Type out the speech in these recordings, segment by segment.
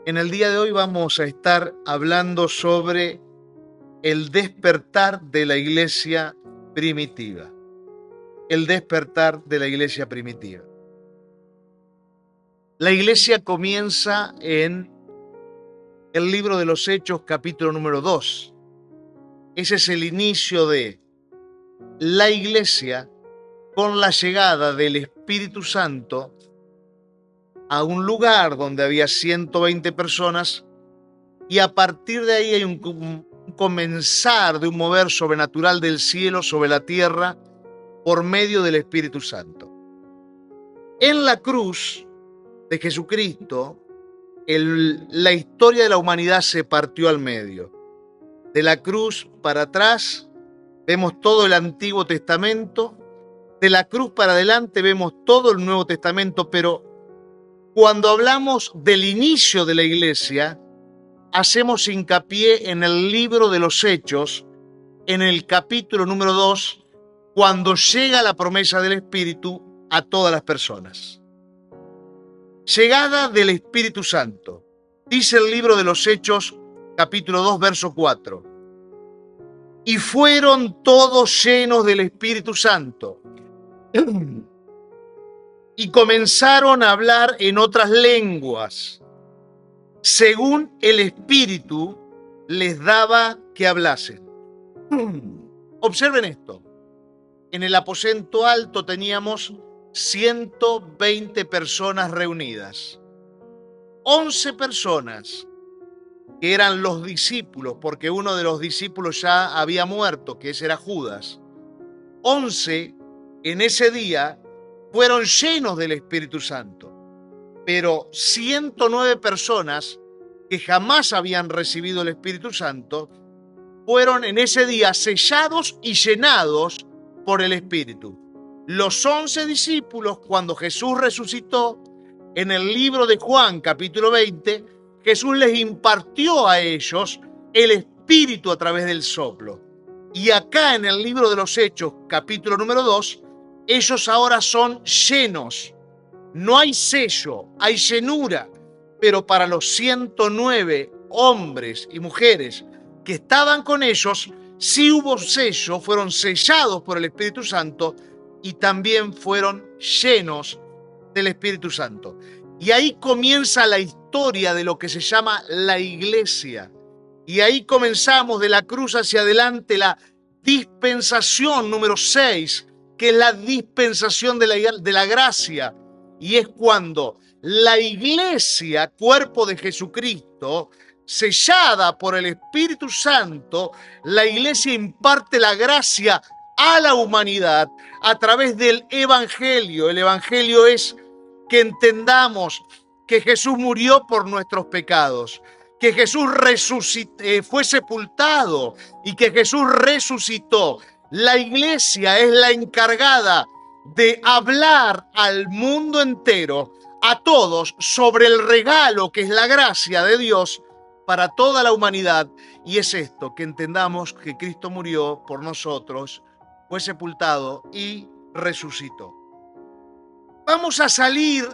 En el día de hoy vamos a estar hablando sobre el despertar de la iglesia primitiva. El despertar de la iglesia primitiva. La iglesia comienza en el libro de los Hechos, capítulo número 2. Ese es el inicio de la iglesia con la llegada del Espíritu Santo a un lugar donde había 120 personas, y a partir de ahí hay un comenzar de un mover sobrenatural del cielo sobre la tierra por medio del Espíritu Santo. En la cruz de Jesucristo, la historia de la humanidad se partió al medio. De la cruz para atrás vemos todo el Antiguo Testamento, de la cruz para adelante vemos todo el Nuevo Testamento, pero cuando hablamos del inicio de la iglesia, hacemos hincapié en el libro de los Hechos, en el capítulo número 2, cuando llega la promesa del Espíritu a todas las personas. Llegada del Espíritu Santo. Dice el libro de los Hechos, capítulo 2, verso 4. Y fueron todos llenos del Espíritu Santo. Y comenzaron a hablar en otras lenguas, según el Espíritu les daba que hablasen. Observen esto. En el aposento alto teníamos 120 personas reunidas. 11 personas que eran los discípulos, porque uno de los discípulos ya había muerto, que ese era Judas. 11 en ese día fueron llenos del Espíritu Santo, pero 109 personas que jamás habían recibido el Espíritu Santo fueron en ese día sellados y llenados por el Espíritu. Los 11 discípulos, cuando Jesús resucitó, en el libro de Juan, capítulo 20, Jesús les impartió a ellos el Espíritu a través del soplo. Y acá en el libro de los Hechos, capítulo número 2, ellos ahora son llenos. No hay sello, hay llenura, pero para los 109 hombres y mujeres que estaban con ellos, sí hubo sello, fueron sellados por el Espíritu Santo y también fueron llenos del Espíritu Santo. Y ahí comienza la historia de lo que se llama la iglesia. Y ahí comenzamos de la cruz hacia adelante la dispensación número 6, que es la dispensación de la gracia. Y es cuando la iglesia, cuerpo de Jesucristo, sellada por el Espíritu Santo, la iglesia imparte la gracia a la humanidad a través del Evangelio. El Evangelio es que entendamos que Jesús murió por nuestros pecados, que Jesús fue sepultado y que Jesús resucitó. La iglesia es la encargada de hablar al mundo entero, a todos, sobre el regalo que es la gracia de Dios para toda la humanidad. Y es esto, que entendamos que Cristo murió por nosotros, fue sepultado y resucitó. Vamos a salir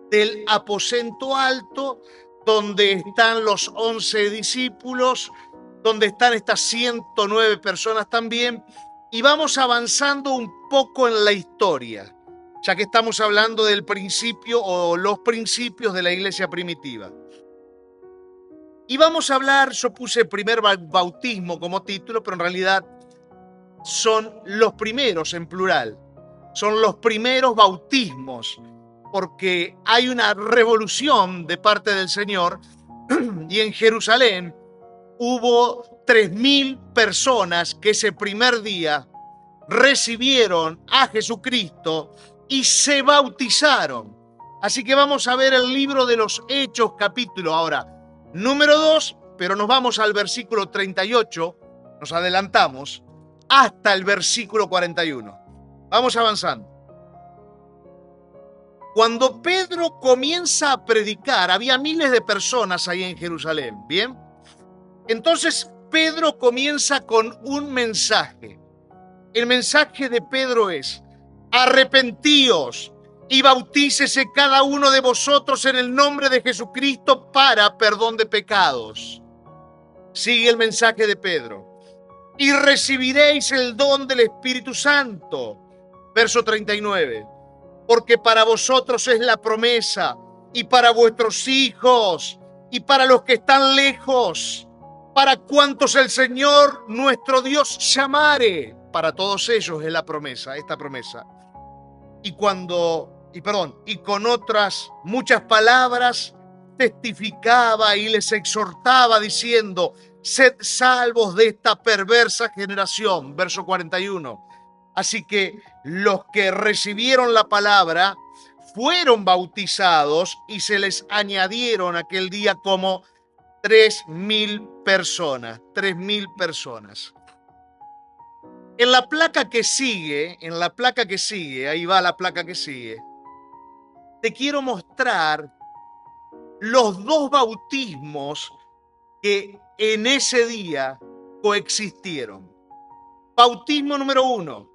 del aposento alto, donde están los 11 discípulos, donde están estas 109 personas también, y vamos avanzando un poco en la historia, ya que estamos hablando del principio o los principios de la iglesia primitiva. Y vamos a hablar, yo puse primer bautismo como título, pero en realidad son los primeros en plural, son los primeros bautismos, porque hay una revolución de parte del Señor y en Jerusalén hubo 3.000 personas que ese primer día recibieron a Jesucristo y se bautizaron. Así que vamos a ver el libro de los Hechos, capítulo ahora número 2, pero nos vamos al versículo 38, nos adelantamos, hasta el versículo 41. Vamos avanzando. Cuando Pedro comienza a predicar, había miles de personas ahí en Jerusalén, ¿bien? Entonces Pedro comienza con un mensaje. El mensaje de Pedro es: arrepentíos y bautícese cada uno de vosotros en el nombre de Jesucristo para perdón de pecados. Sigue el mensaje de Pedro. Y recibiréis el don del Espíritu Santo. Verso 39. Porque para vosotros es la promesa, y para vuestros hijos, y para los que están lejos, para cuantos el Señor nuestro Dios llamare. Para todos ellos es la promesa, esta promesa. Y con otras muchas palabras testificaba y les exhortaba diciendo: sed salvos de esta perversa generación. Verso 41. Así que los que recibieron la palabra fueron bautizados y se les añadieron aquel día como 3,000 personas. 3,000 personas. En la placa que sigue, ahí va la placa que sigue, te quiero mostrar los dos bautismos que en ese día coexistieron. Bautismo número 1.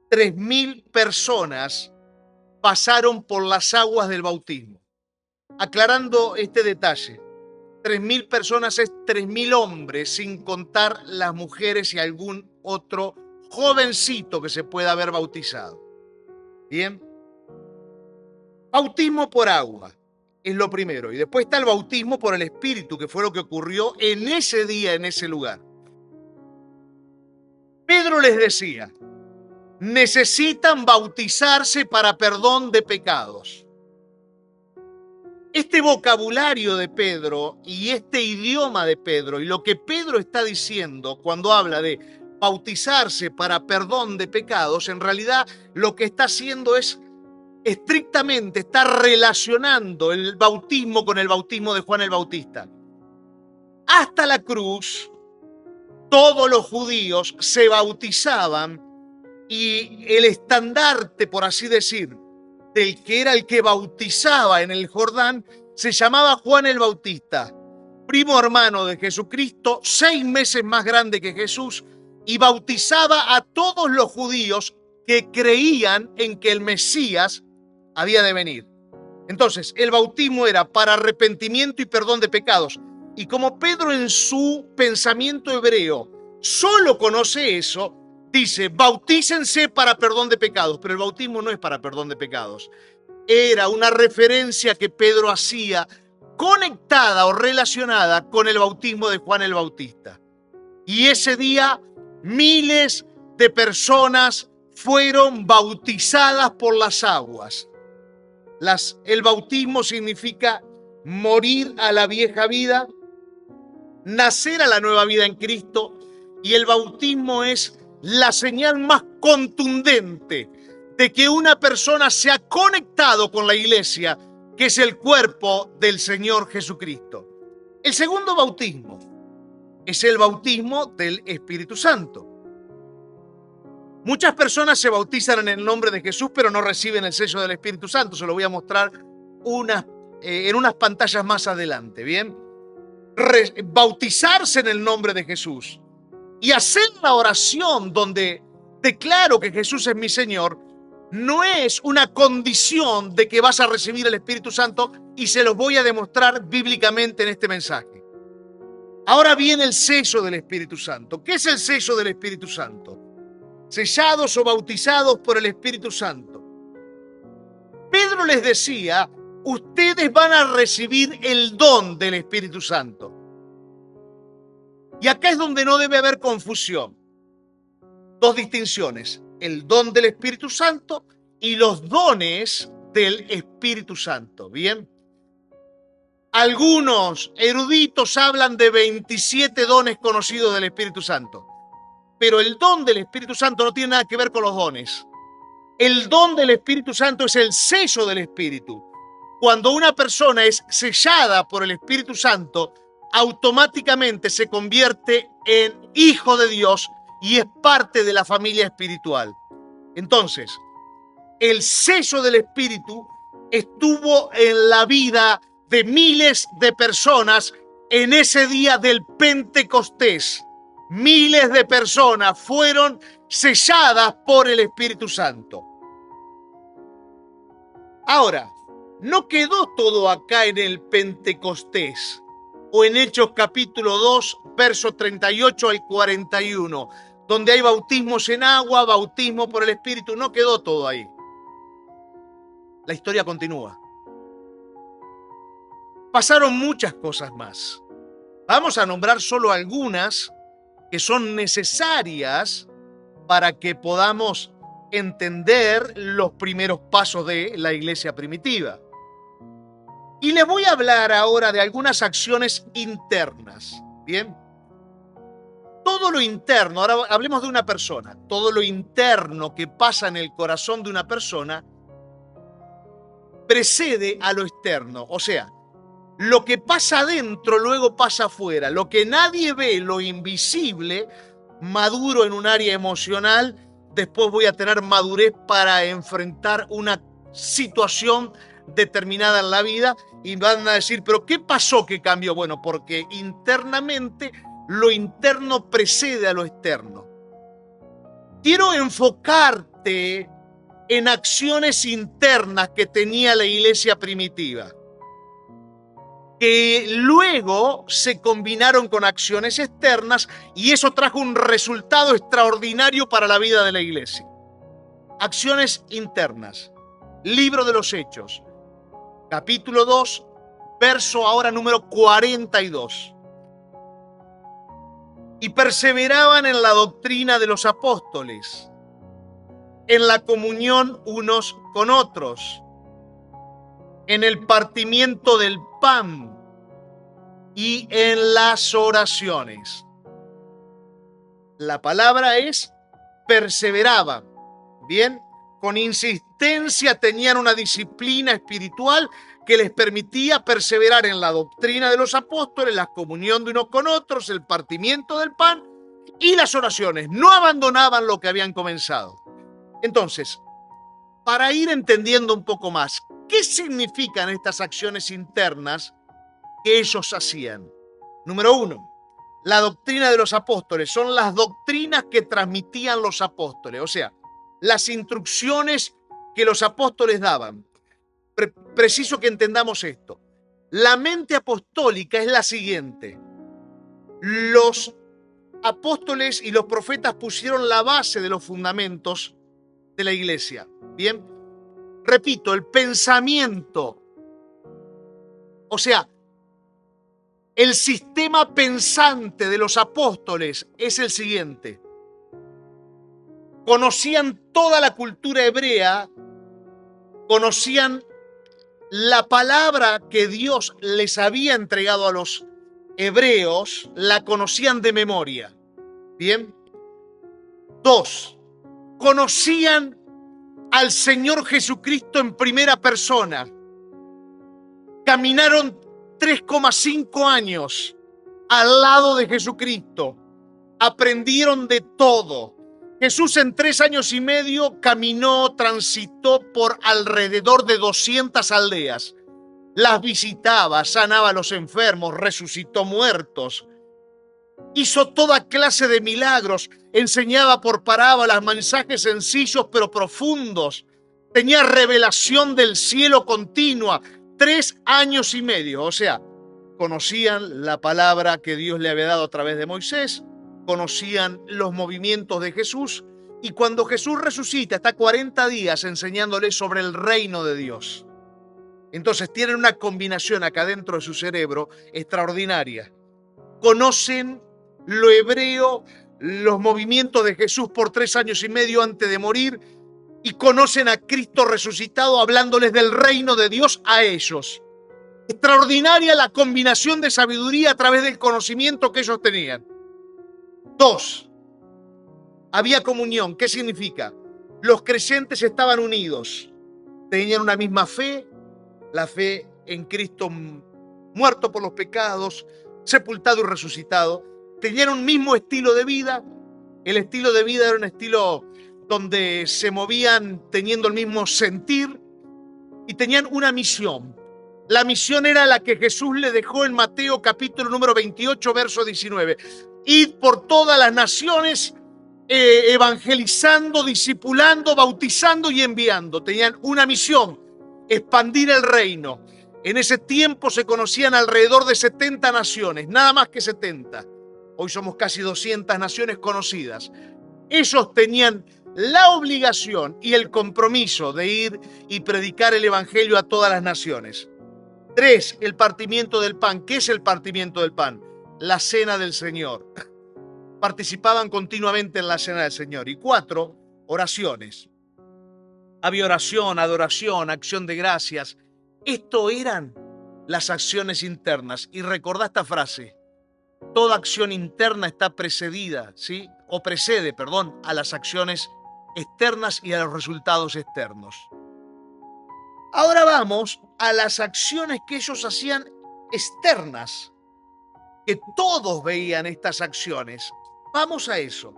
3,000 personas pasaron por las aguas del bautismo. Aclarando este detalle, 3,000 personas es 3,000 hombres, sin contar las mujeres y algún otro jovencito que se pueda haber bautizado. Bien. Bautismo por agua es lo primero. Y después está el bautismo por el Espíritu, que fue lo que ocurrió en ese día, en ese lugar. Pedro les decía: necesitan bautizarse para perdón de pecados. Este vocabulario de Pedro y este idioma de Pedro y lo que Pedro está diciendo cuando habla de bautizarse para perdón de pecados, en realidad lo que está haciendo es estrictamente, está relacionando el bautismo con el bautismo de Juan el Bautista. Hasta la cruz, todos los judíos se bautizaban y el estandarte, por así decir, del que era el que bautizaba en el Jordán, se llamaba Juan el Bautista, primo hermano de Jesucristo, 6 meses más grande que Jesús, y bautizaba a todos los judíos que creían en que el Mesías había de venir. Entonces, el bautismo era para arrepentimiento y perdón de pecados. Y como Pedro en su pensamiento hebreo solo conoce eso, dice: bautícense para perdón de pecados. Pero el bautismo no es para perdón de pecados. Era una referencia que Pedro hacía conectada o relacionada con el bautismo de Juan el Bautista. Y ese día miles de personas fueron bautizadas por las aguas. El bautismo significa morir a la vieja vida, nacer a la nueva vida en Cristo, y el bautismo es la señal más contundente de que una persona se ha conectado con la iglesia, que es el cuerpo del Señor Jesucristo. El segundo bautismo es el bautismo del Espíritu Santo. Muchas personas se bautizan en el nombre de Jesús, pero no reciben el sello del Espíritu Santo. Se lo voy a mostrar en unas pantallas más adelante, ¿bien? Bautizarse en el nombre de Jesús y hacer la oración donde declaro que Jesús es mi Señor, no es una condición de que vas a recibir el Espíritu Santo, y se los voy a demostrar bíblicamente en este mensaje. Ahora viene el sello del Espíritu Santo. ¿Qué es el sello del Espíritu Santo? Sellados o bautizados por el Espíritu Santo. Pedro les decía: ustedes van a recibir el don del Espíritu Santo. Y acá es donde no debe haber confusión. Dos distinciones: el don del Espíritu Santo y los dones del Espíritu Santo. Bien. Algunos eruditos hablan de 27 dones conocidos del Espíritu Santo. Pero el don del Espíritu Santo no tiene nada que ver con los dones. El don del Espíritu Santo es el sello del Espíritu. Cuando una persona es sellada por el Espíritu Santo, automáticamente se convierte en hijo de Dios y es parte de la familia espiritual. Entonces, el sello del Espíritu estuvo en la vida de miles de personas en ese día del Pentecostés. Miles de personas fueron selladas por el Espíritu Santo. Ahora, no quedó todo acá en el Pentecostés o en Hechos capítulo 2, verso 38 al 41, donde hay bautismos en agua, bautismo por el Espíritu. No quedó todo ahí. La historia continúa. Pasaron muchas cosas más. Vamos a nombrar solo algunas que son necesarias para que podamos entender los primeros pasos de la iglesia primitiva. Y les voy a hablar ahora de algunas acciones internas. Bien. Todo lo interno, ahora hablemos de una persona, todo lo interno que pasa en el corazón de una persona precede a lo externo. O sea, lo que pasa adentro luego pasa afuera. Lo que nadie ve, lo invisible, maduro en un área emocional, después voy a tener madurez para enfrentar una situación determinada en la vida y van a decir, ¿pero qué pasó que cambió? Bueno, porque internamente lo interno precede a lo externo. Quiero enfocarte en acciones internas que tenía la iglesia primitiva, que luego se combinaron con acciones externas y eso trajo un resultado extraordinario para la vida de la iglesia. Acciones internas. Libro de los Hechos, capítulo 2, verso ahora número 42. Y perseveraban en la doctrina de los apóstoles, en la comunión unos con otros, en el partimiento del pan y en las oraciones. La palabra es perseveraban. Bien, con insistencia tenían una disciplina espiritual que les permitía perseverar en la doctrina de los apóstoles, la comunión de unos con otros, el partimiento del pan y las oraciones. No abandonaban lo que habían comenzado. Entonces, para ir entendiendo un poco más, ¿qué significan estas acciones internas que ellos hacían? Número 1, la doctrina de los apóstoles. Son las doctrinas que transmitían los apóstoles, o sea, las instrucciones que los apóstoles daban. Preciso que entendamos esto. La mente apostólica es la siguiente. Los apóstoles y los profetas pusieron la base de los fundamentos de la iglesia. Bien, repito, el pensamiento, o sea, el sistema pensante de los apóstoles es el siguiente. Conocían toda la cultura hebrea, conocían la palabra que Dios les había entregado a los hebreos, la conocían de memoria. Bien. 2, conocían al Señor Jesucristo en primera persona. Caminaron 3,5 años al lado de Jesucristo. Aprendieron de todo. Jesús en 3 años y medio caminó, transitó por alrededor de 200 aldeas. Las visitaba, sanaba a los enfermos, resucitó muertos. Hizo toda clase de milagros, enseñaba por parábolas, mensajes sencillos pero profundos. Tenía revelación del cielo continua. 3 años y medio, o sea, conocían la palabra que Dios le había dado a través de Moisés, conocían los movimientos de Jesús y cuando Jesús resucita está 40 días enseñándoles sobre el reino de Dios. Entonces tienen una combinación acá dentro de su cerebro extraordinaria. Conocen lo hebreo, los movimientos de Jesús por 3 años y medio antes de morir y conocen a Cristo resucitado hablándoles del reino de Dios a ellos. Extraordinaria la combinación de sabiduría a través del conocimiento que ellos tenían. 2, había comunión. ¿Qué significa? Los creyentes estaban unidos, tenían una misma fe, la fe en Cristo muerto por los pecados, sepultado y resucitado. Tenían un mismo estilo de vida. El estilo de vida era un estilo donde se movían teniendo el mismo sentir y tenían una misión. La misión era la que Jesús le dejó en Mateo capítulo número 28, verso 19. Id por todas las naciones, evangelizando, discipulando, bautizando y enviando. Tenían una misión. expandir el reino. En ese tiempo se conocían alrededor de 70 naciones, nada más que 70. Hoy somos casi 200 naciones conocidas. Ellos tenían la obligación y el compromiso de ir y predicar el evangelio a todas las naciones. 3, el partimiento del pan. ¿Qué es el partimiento del pan? La cena del Señor. Participaban continuamente en la cena del Señor. Y 4, oraciones. Había oración, adoración, acción de gracias. Esto eran las acciones internas. Y recordá esta frase: toda acción interna está precedida, ¿sí? O precede, perdón, a las acciones externas y a los resultados externos. Ahora vamos a las acciones que ellos hacían externas, que todos veían estas acciones. Vamos a eso.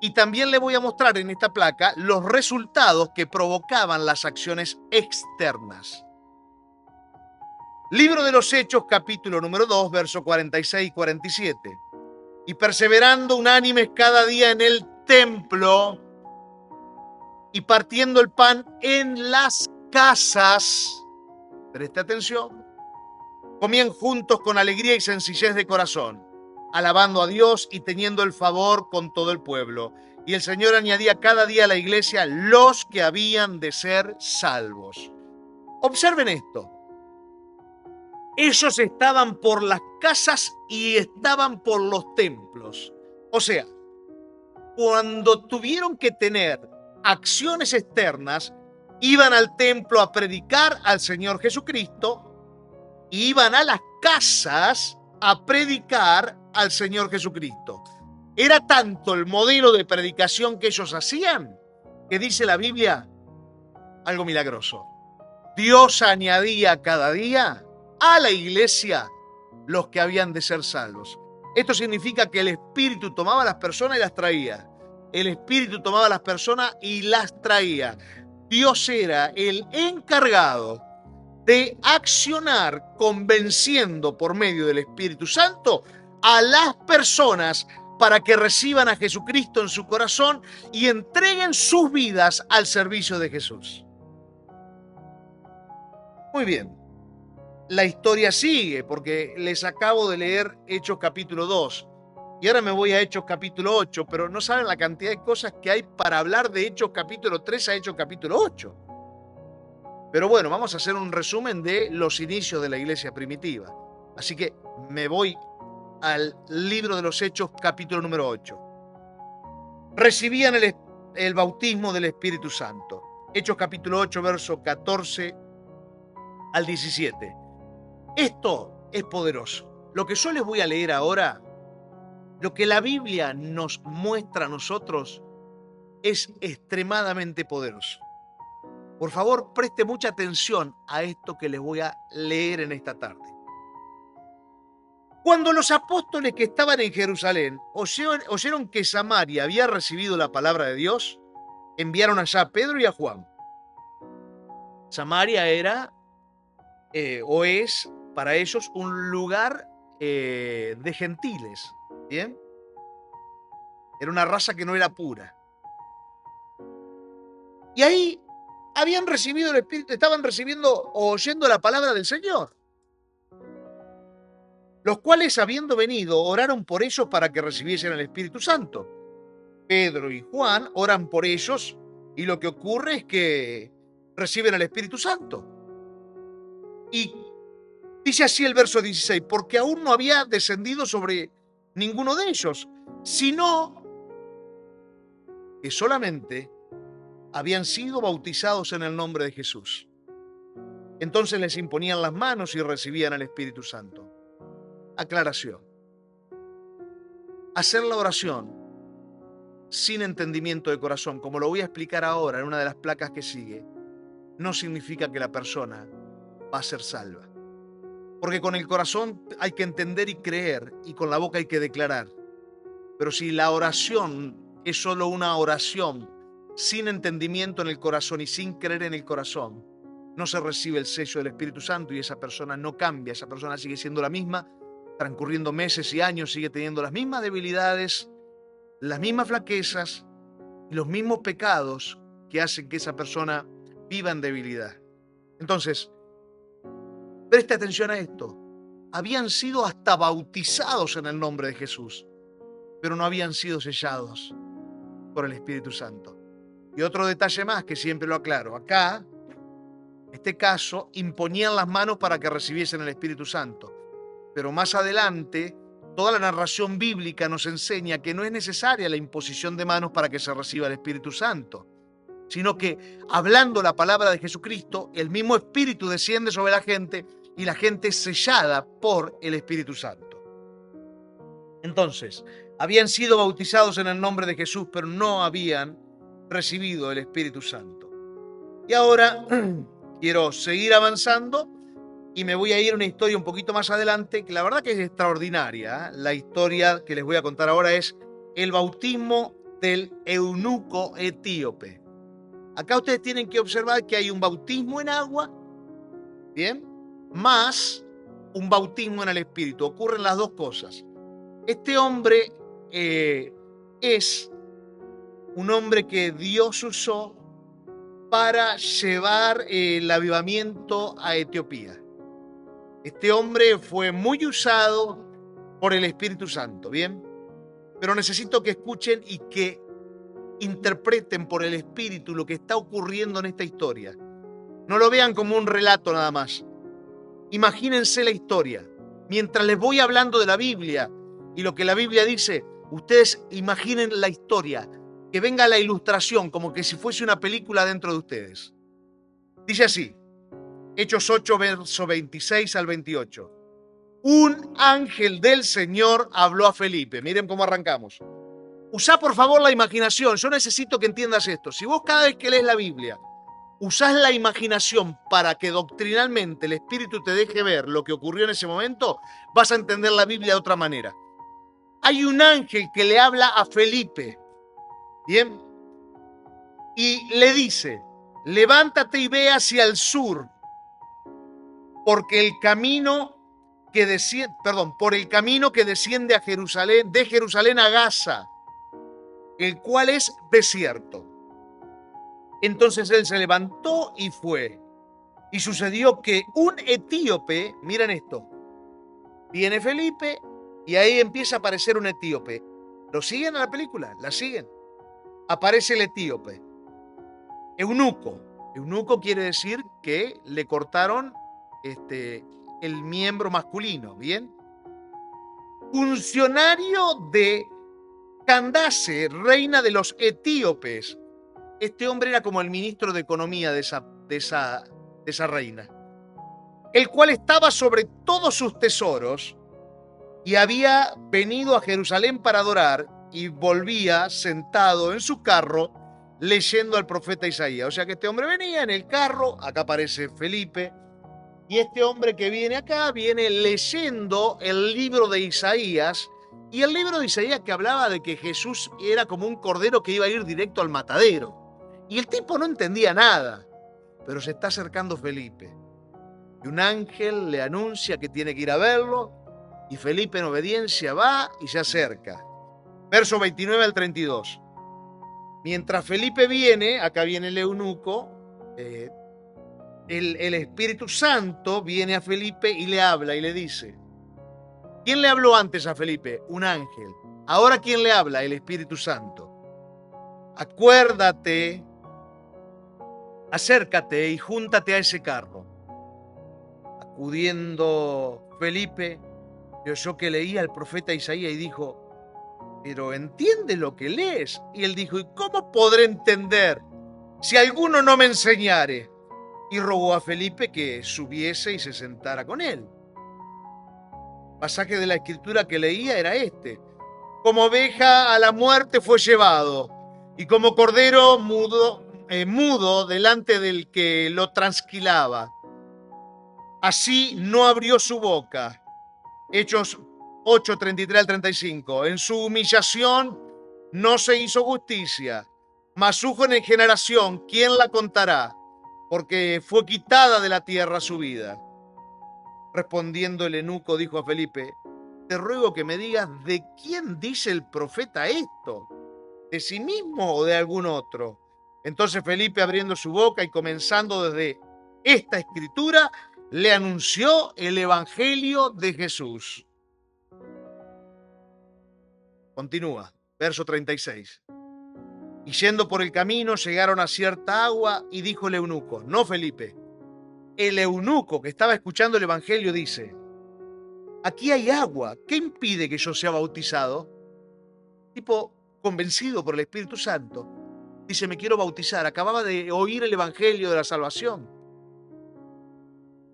Y también le voy a mostrar en esta placa los resultados que provocaban las acciones externas. Libro de los Hechos, capítulo número 2, verso 46 y 47. Y perseverando unánimes cada día en el templo y partiendo el pan en las casas, preste atención, comían juntos con alegría y sencillez de corazón, alabando a Dios y teniendo el favor con todo el pueblo. Y el Señor añadía cada día a la iglesia los que habían de ser salvos. Observen esto. Ellos estaban por las casas y estaban por los templos. O sea, cuando tuvieron que tener acciones externas, iban al templo a predicar al Señor Jesucristo y iban a las casas a predicar al Señor Jesucristo. Era tanto el modelo de predicación que ellos hacían, que dice la Biblia algo milagroso. Dios añadía cada día a la iglesia los que habían de ser salvos. Esto significa que el Espíritu tomaba a las personas y las traía. El Espíritu tomaba a las personas y las traía. Dios era el encargado de accionar convenciendo por medio del Espíritu Santo a las personas para que reciban a Jesucristo en su corazón y entreguen sus vidas al servicio de Jesús. Muy bien. La historia sigue porque les acabo de leer Hechos capítulo 2 y ahora me voy a Hechos capítulo 8, pero no saben la cantidad de cosas que hay para hablar de Hechos capítulo 3 a Hechos capítulo 8. Pero bueno, vamos a hacer un resumen de los inicios de la iglesia primitiva. Así que me voy al libro de los Hechos capítulo número 8. Recibían el bautismo del Espíritu Santo. Hechos capítulo 8, verso 14 al 17. Esto es poderoso. Lo que yo les voy a leer ahora, lo que la Biblia nos muestra a nosotros, es extremadamente poderoso. Por favor, preste mucha atención a esto que les voy a leer en esta tarde. Cuando los apóstoles que estaban en Jerusalén oyeron que Samaria había recibido la palabra de Dios, enviaron allá a Pedro y a Juan. Samaria era o es para ellos un lugar de gentiles, ¿bien? Era una raza que no era pura. Y ahí habían recibido el Espíritu, estaban recibiendo o oyendo la palabra del Señor. Los cuales, habiendo venido, oraron por ellos para que recibiesen el Espíritu Santo. Pedro y Juan oran por ellos y lo que ocurre es que reciben el Espíritu Santo. Y dice así el verso 16, porque aún no había descendido sobre ninguno de ellos, sino que solamente habían sido bautizados en el nombre de Jesús. Entonces les imponían las manos y recibían el Espíritu Santo. Aclaración. Hacer la oración sin entendimiento de corazón, como lo voy a explicar ahora en una de las placas que sigue, no significa que la persona va a ser salva. Porque con el corazón hay que entender y creer, y con la boca hay que declarar. Pero si la oración es solo una oración, sin entendimiento en el corazón y sin creer en el corazón, no se recibe el sello del Espíritu Santo y esa persona no cambia, esa persona sigue siendo la misma, transcurriendo meses y años, sigue teniendo las mismas debilidades, las mismas flaquezas y los mismos pecados que hacen que esa persona viva en debilidad. Entonces, preste atención a esto. Habían sido hasta bautizados en el nombre de Jesús, pero no habían sido sellados por el Espíritu Santo. Y otro detalle más que siempre lo aclaro. Acá, en este caso, imponían las manos para que recibiesen el Espíritu Santo. Pero más adelante, toda la narración bíblica nos enseña que no es necesaria la imposición de manos para que se reciba el Espíritu Santo, sino que hablando la palabra de Jesucristo, el mismo Espíritu desciende sobre la gente y la gente es sellada por el Espíritu Santo. Entonces, habían sido bautizados en el nombre de Jesús, pero no habían recibido el Espíritu Santo. Y ahora quiero seguir avanzando y me voy a ir a una historia un poquito más adelante, que la verdad que es extraordinaria. La historia que les voy a contar ahora es el bautismo del eunuco etíope. Acá ustedes tienen que observar que hay un bautismo en agua, ¿bien? Más un bautismo en el Espíritu. Ocurren las dos cosas. Este hombre es un hombre que Dios usó para llevar el avivamiento a Etiopía. Este hombre fue muy usado por el Espíritu Santo, ¿bien? Pero necesito que escuchen y que interpreten por el Espíritu lo que está ocurriendo en esta historia. No lo vean como un relato nada más. Imagínense la historia. Mientras les voy hablando de la Biblia y lo que la Biblia dice, ustedes imaginen la historia, que venga la ilustración como que si fuese una película dentro de ustedes. Dice así, Hechos 8, verso 26 al 28. Un ángel del Señor habló a Felipe. Miren cómo arrancamos. Usá por favor la imaginación. Yo necesito que entiendas esto. Si vos cada vez que lees la Biblia usás la imaginación para que doctrinalmente el Espíritu te deje ver lo que ocurrió en ese momento, vas a entender la Biblia de otra manera. Hay un ángel que le habla a Felipe, ¿bien? Y le dice, levántate y ve hacia el sur, porque el camino que desciende, por el camino que desciende a Jerusalén, de Jerusalén a Gaza, el cual es desierto. Entonces él se levantó y fue. Y sucedió que un etíope, miren esto, viene Felipe y ahí empieza a aparecer un etíope. ¿Lo siguen a la película? ¿La siguen? Aparece el etíope. Eunuco. Eunuco quiere decir que le cortaron el miembro masculino, ¿bien? Funcionario de Candace, reina de los etíopes. Este hombre era como el ministro de Economía de esa reina, el cual estaba sobre todos sus tesoros y había venido a Jerusalén para adorar y volvía sentado en su carro leyendo al profeta Isaías. O sea que este hombre venía en el carro, acá aparece Felipe, y este hombre que viene acá viene leyendo el libro de Isaías, y el libro de Isaías que hablaba de que Jesús era como un cordero que iba a ir directo al matadero. Y el tipo no entendía nada, pero se está acercando Felipe. Y un ángel le anuncia que tiene que ir a verlo, y Felipe en obediencia va y se acerca. Verso 29 al 32. Mientras Felipe viene, acá viene el eunuco, el Espíritu Santo viene a Felipe y le habla y le dice, ¿quién le habló antes a Felipe? Un ángel. Ahora ¿quién le habla? El Espíritu Santo. Acuérdate, acércate y júntate a ese carro. Acudiendo Felipe, oyó que leía el profeta Isaías y dijo, pero entiende lo que lees. Y él dijo, ¿y cómo podré entender si alguno no me enseñare? Y rogó a Felipe que subiese y se sentara con él. El pasaje de la escritura que leía era este. Como oveja a la muerte fue llevado, y como cordero mudo delante del que lo trasquilaba. Así no abrió su boca. Hechos 8, 33 al 35. En su humillación no se hizo justicia, mas su generación, ¿quién la contará? Porque fue quitada de la tierra su vida. Respondiendo el eunuco dijo a Felipe, te ruego que me digas de quién dice el profeta esto, de sí mismo o de algún otro. Entonces Felipe, abriendo su boca y comenzando desde esta escritura le anunció el evangelio de Jesús. Continúa, verso 36. Y yendo por el camino llegaron a cierta agua y dijo el eunuco, no Felipe, el eunuco que estaba escuchando el evangelio dice, aquí hay agua, ¿qué impide que yo sea bautizado? Tipo convencido por el Espíritu Santo, dice, me quiero bautizar, acababa de oír el evangelio de la salvación.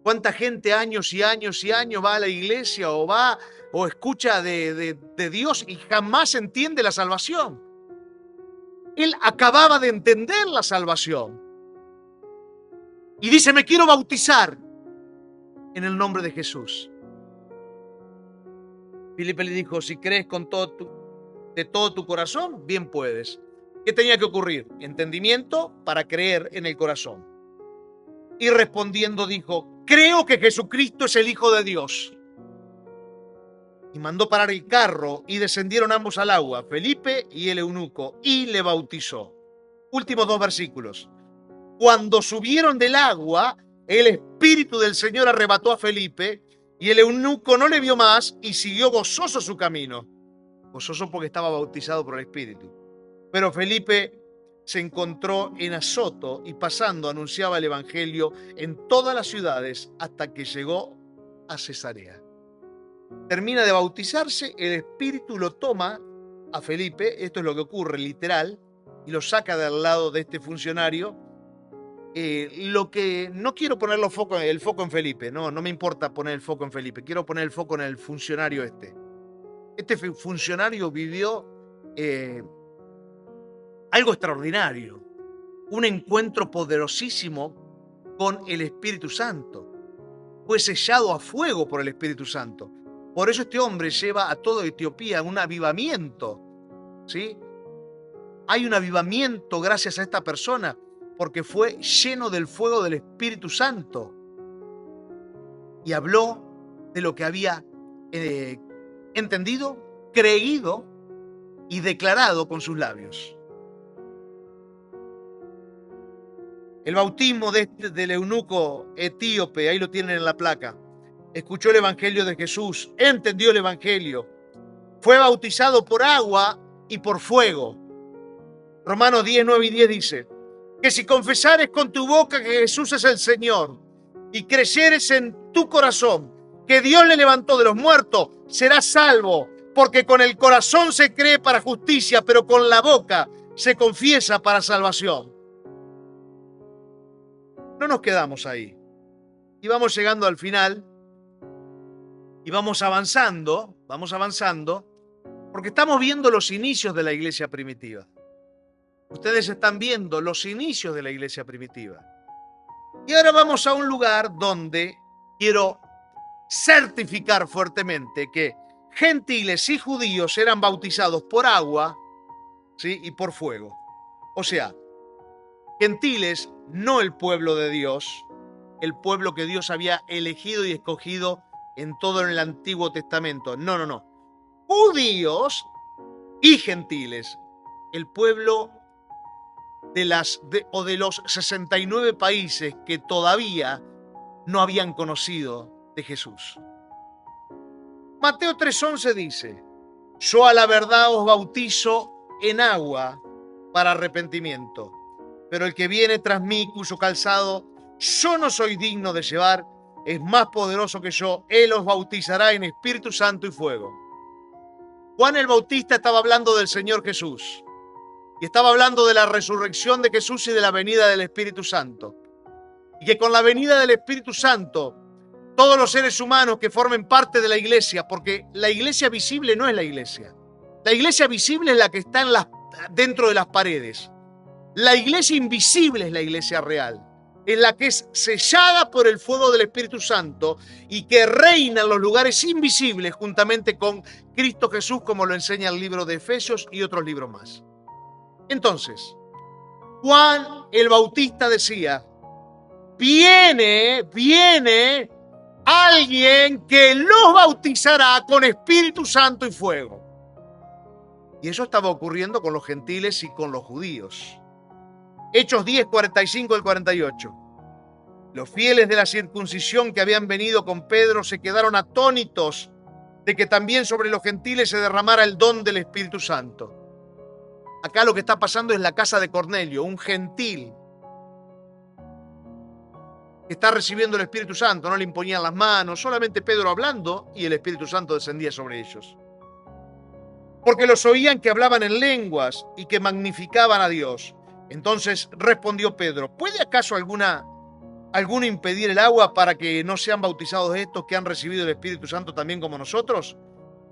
¿Cuánta gente años y años y años va a la iglesia o escucha de Dios y jamás entiende la salvación? Él acababa de entender la salvación. Y dice, me quiero bautizar en el nombre de Jesús. Felipe le dijo, si crees de todo tu corazón, bien puedes. ¿Qué tenía que ocurrir? Entendimiento para creer en el corazón. Y respondiendo dijo, creo que Jesucristo es el Hijo de Dios. Y mandó parar el carro y descendieron ambos al agua, Felipe y el eunuco, y le bautizó. Últimos 2 versículos. Cuando subieron del agua, el Espíritu del Señor arrebató a Felipe y el eunuco no le vio más y siguió gozoso su camino. Gozoso porque estaba bautizado por el Espíritu. Pero Felipe se encontró en Azoto y pasando anunciaba el evangelio en todas las ciudades hasta que llegó a Cesarea. Termina de bautizarse, el Espíritu lo toma a Felipe, esto es lo que ocurre literal, y lo saca del lado de este funcionario. Lo que no quiero poner el foco en Felipe, no me importa poner el foco en Felipe, quiero poner el foco en el funcionario este. Este funcionario vivió algo extraordinario, un encuentro poderosísimo con el Espíritu Santo. Fue sellado a fuego por el Espíritu Santo. Por eso este hombre lleva a toda Etiopía un avivamiento, ¿sí? Hay un avivamiento gracias a esta persona, porque fue lleno del fuego del Espíritu Santo. Y habló de lo que había entendido, creído y declarado con sus labios. El bautismo del eunuco etíope, ahí lo tienen en la placa. Escuchó el evangelio de Jesús, entendió el evangelio, fue bautizado por agua y por fuego. Romanos 10, 9 y 10 dice, que si confesares con tu boca que Jesús es el Señor y creyeres en tu corazón que Dios le levantó de los muertos, serás salvo, porque con el corazón se cree para justicia, pero con la boca se confiesa para salvación. No nos quedamos ahí. Y vamos llegando al final y vamos avanzando, porque estamos viendo los inicios de la iglesia primitiva. Ustedes están viendo los inicios de la iglesia primitiva. Y ahora vamos a un lugar donde quiero certificar fuertemente que gentiles y judíos eran bautizados por agua, ¿sí? Y por fuego. O sea, gentiles, no el pueblo de Dios, el pueblo que Dios había elegido y escogido en todo el Antiguo Testamento. No. Judíos y gentiles, el pueblo de los 69 países que todavía no habían conocido de Jesús. Mateo 3:11 dice, yo a la verdad os bautizo en agua para arrepentimiento, pero el que viene tras mí, cuyo calzado yo no soy digno de llevar, es más poderoso que yo, él os bautizará en Espíritu Santo y fuego. Juan el Bautista estaba hablando del Señor Jesús y estaba hablando de la resurrección de Jesús y de la venida del Espíritu Santo. Y que con la venida del Espíritu Santo, todos los seres humanos que formen parte de la iglesia, porque la iglesia visible no es la iglesia. La iglesia visible es la que está dentro de las paredes. La iglesia invisible es la iglesia real, en la que es sellada por el fuego del Espíritu Santo y que reina en los lugares invisibles juntamente con Cristo Jesús, como lo enseña el libro de Efesios y otros libros más. Entonces, Juan el Bautista decía, viene alguien que los bautizará con Espíritu Santo y fuego. Y eso estaba ocurriendo con los gentiles y con los judíos. Hechos 10, 45 al 48. Los fieles de la circuncisión que habían venido con Pedro se quedaron atónitos de que también sobre los gentiles se derramara el don del Espíritu Santo. Acá lo que está pasando es la casa de Cornelio, un gentil que está recibiendo el Espíritu Santo. No le imponían las manos, solamente Pedro hablando y el Espíritu Santo descendía sobre ellos. Porque los oían que hablaban en lenguas y que magnificaban a Dios. Entonces respondió Pedro: ¿puede acaso alguno impedir el agua para que no sean bautizados estos que han recibido el Espíritu Santo también como nosotros?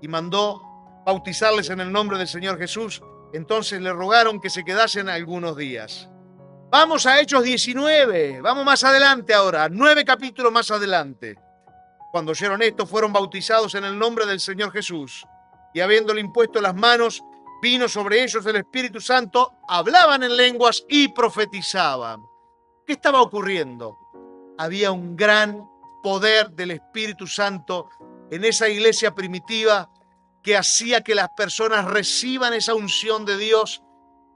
Y mandó bautizarles en el nombre del Señor Jesús. Entonces le rogaron que se quedasen algunos días. Vamos a Hechos 19, vamos más adelante ahora, 9 capítulos más adelante. Cuando oyeron esto, fueron bautizados en el nombre del Señor Jesús. Y habiéndole impuesto las manos, vino sobre ellos el Espíritu Santo, hablaban en lenguas y profetizaban. ¿Qué estaba ocurriendo? Había un gran poder del Espíritu Santo en esa iglesia primitiva que hacía que las personas reciban esa unción de Dios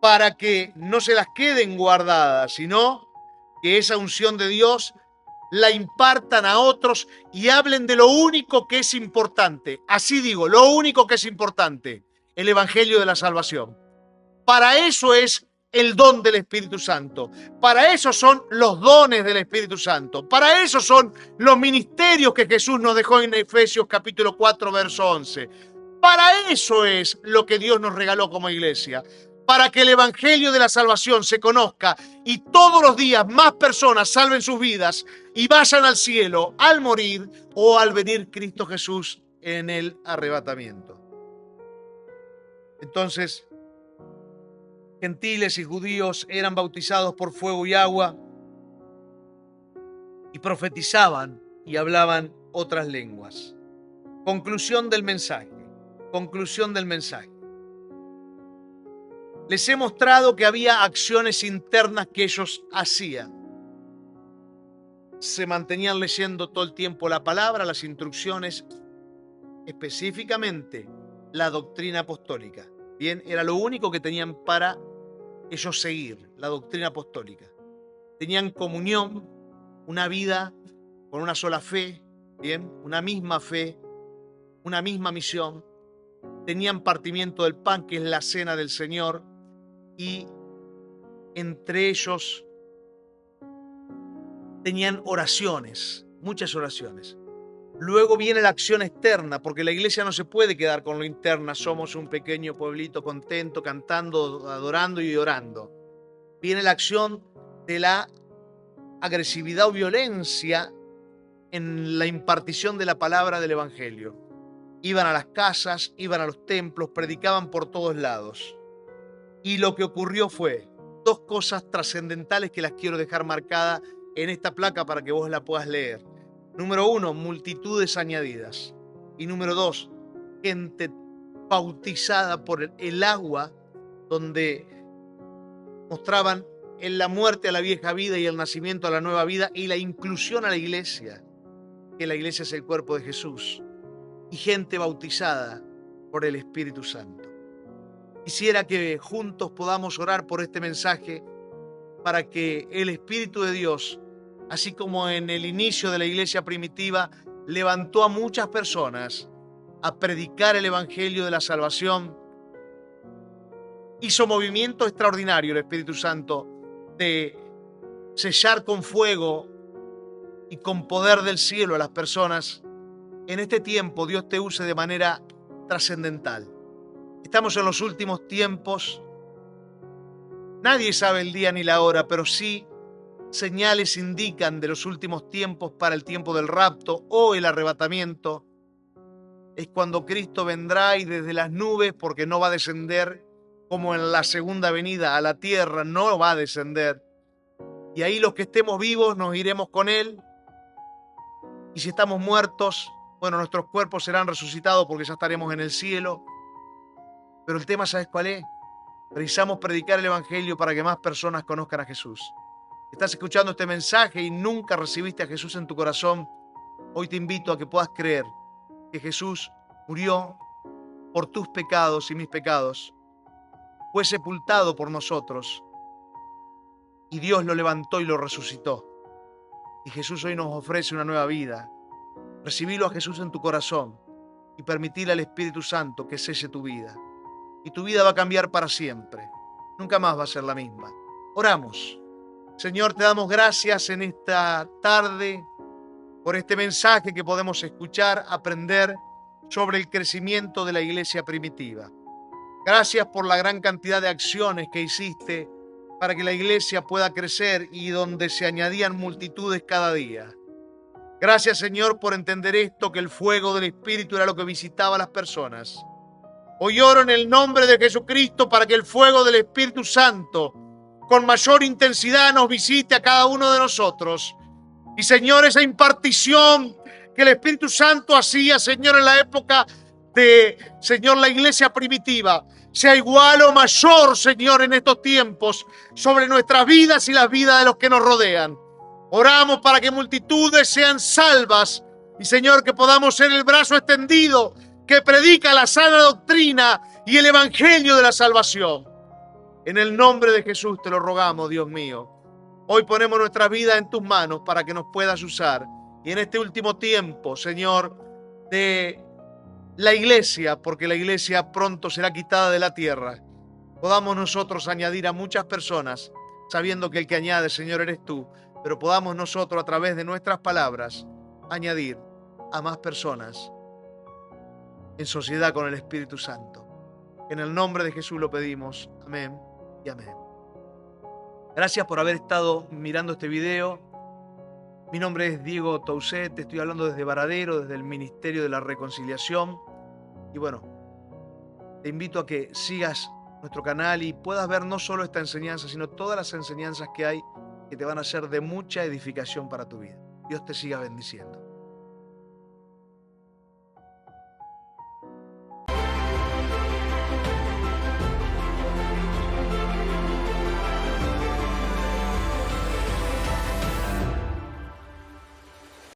para que no se las queden guardadas, sino que esa unción de Dios la impartan a otros y hablen de lo único que es importante. Así digo, lo único que es importante, el Evangelio de la salvación. Para eso es el don del Espíritu Santo. Para eso son los dones del Espíritu Santo. Para eso son los ministerios que Jesús nos dejó en Efesios capítulo 4, verso 11. Para eso es lo que Dios nos regaló como iglesia. Para que el Evangelio de la salvación se conozca y todos los días más personas salven sus vidas y vayan al cielo al morir o al venir Cristo Jesús en el arrebatamiento. Entonces, gentiles y judíos eran bautizados por fuego y agua y profetizaban y hablaban otras lenguas. Conclusión del mensaje. Conclusión del mensaje. Les he mostrado que había acciones internas que ellos hacían. Se mantenían leyendo todo el tiempo la palabra, las instrucciones, específicamente la doctrina apostólica. Bien, era lo único que tenían para ellos seguir, la doctrina apostólica. Tenían comunión, una vida con una sola fe, bien, una misma fe, una misma misión. Tenían partimiento del pan, que es la cena del Señor, y entre ellos tenían oraciones, muchas oraciones. Luego viene la acción externa, porque la iglesia no se puede quedar con lo interno. Somos un pequeño pueblito contento, cantando, adorando y orando. Viene la acción de la agresividad o violencia en la impartición de la palabra del Evangelio. Iban a las casas, iban a los templos, predicaban por todos lados. Y lo que ocurrió fue dos cosas trascendentales que las quiero dejar marcadas en esta placa para que vos la puedas leer. Número 1, multitudes añadidas. Y número 2, gente bautizada por el agua, donde mostraban en la muerte a la vieja vida y el nacimiento a la nueva vida y la inclusión a la iglesia, que la iglesia es el cuerpo de Jesús. Y gente bautizada por el Espíritu Santo. Quisiera que juntos podamos orar por este mensaje para que el Espíritu de Dios, así como en el inicio de la iglesia primitiva, levantó a muchas personas a predicar el Evangelio de la salvación. Hizo movimiento extraordinario el Espíritu Santo de sellar con fuego y con poder del cielo a las personas. En este tiempo Dios te use de manera trascendental. Estamos en los últimos tiempos. Nadie sabe el día ni la hora, pero sí señales indican de los últimos tiempos para el tiempo del rapto o el arrebatamiento. Es cuando Cristo vendrá y desde las nubes, porque no va a descender como en la segunda venida a la tierra, no va a descender. Y ahí los que estemos vivos nos iremos con Él. Y si estamos muertos, bueno, nuestros cuerpos serán resucitados porque ya estaremos en el cielo. Pero el tema, ¿sabes cuál es? Precisamos predicar el Evangelio para que más personas conozcan a Jesús. Estás escuchando este mensaje y nunca recibiste a Jesús en tu corazón. Hoy te invito a que puedas creer que Jesús murió por tus pecados y mis pecados. Fue sepultado por nosotros y Dios lo levantó y lo resucitó. Y Jesús hoy nos ofrece una nueva vida. Recibilo a Jesús en tu corazón y permitirle al Espíritu Santo que selle tu vida. Y tu vida va a cambiar para siempre. Nunca más va a ser la misma. Oramos. Señor, te damos gracias en esta tarde por este mensaje que podemos escuchar, aprender sobre el crecimiento de la iglesia primitiva. Gracias por la gran cantidad de acciones que hiciste para que la iglesia pueda crecer y donde se añadían multitudes cada día. Gracias, Señor, por entender esto, que el fuego del Espíritu era lo que visitaba a las personas. Hoy oro en el nombre de Jesucristo para que el fuego del Espíritu Santo con mayor intensidad nos visite a cada uno de nosotros. Y, Señor, esa impartición que el Espíritu Santo hacía, Señor, en la época de, Señor, la iglesia primitiva, sea igual o mayor, Señor, en estos tiempos, sobre nuestras vidas y las vidas de los que nos rodean. Oramos para que multitudes sean salvas y, Señor, que podamos ser el brazo extendido que predica la sana doctrina y el evangelio de la salvación. En el nombre de Jesús te lo rogamos, Dios mío. Hoy ponemos nuestra vida en tus manos para que nos puedas usar. Y en este último tiempo, Señor, de la iglesia, porque la iglesia pronto será quitada de la tierra, podamos nosotros añadir a muchas personas, sabiendo que el que añade, Señor, eres tú, pero podamos nosotros, a través de nuestras palabras, añadir a más personas en sociedad con el Espíritu Santo. En el nombre de Jesús lo pedimos. Amén y amén. Gracias por haber estado mirando este video. Mi nombre es Diego Touset, te estoy hablando desde Varadero, desde el Ministerio de la Reconciliación. Y bueno, te invito a que sigas nuestro canal y puedas ver no solo esta enseñanza, sino todas las enseñanzas que hay que te van a ser de mucha edificación para tu vida. Dios te siga bendiciendo.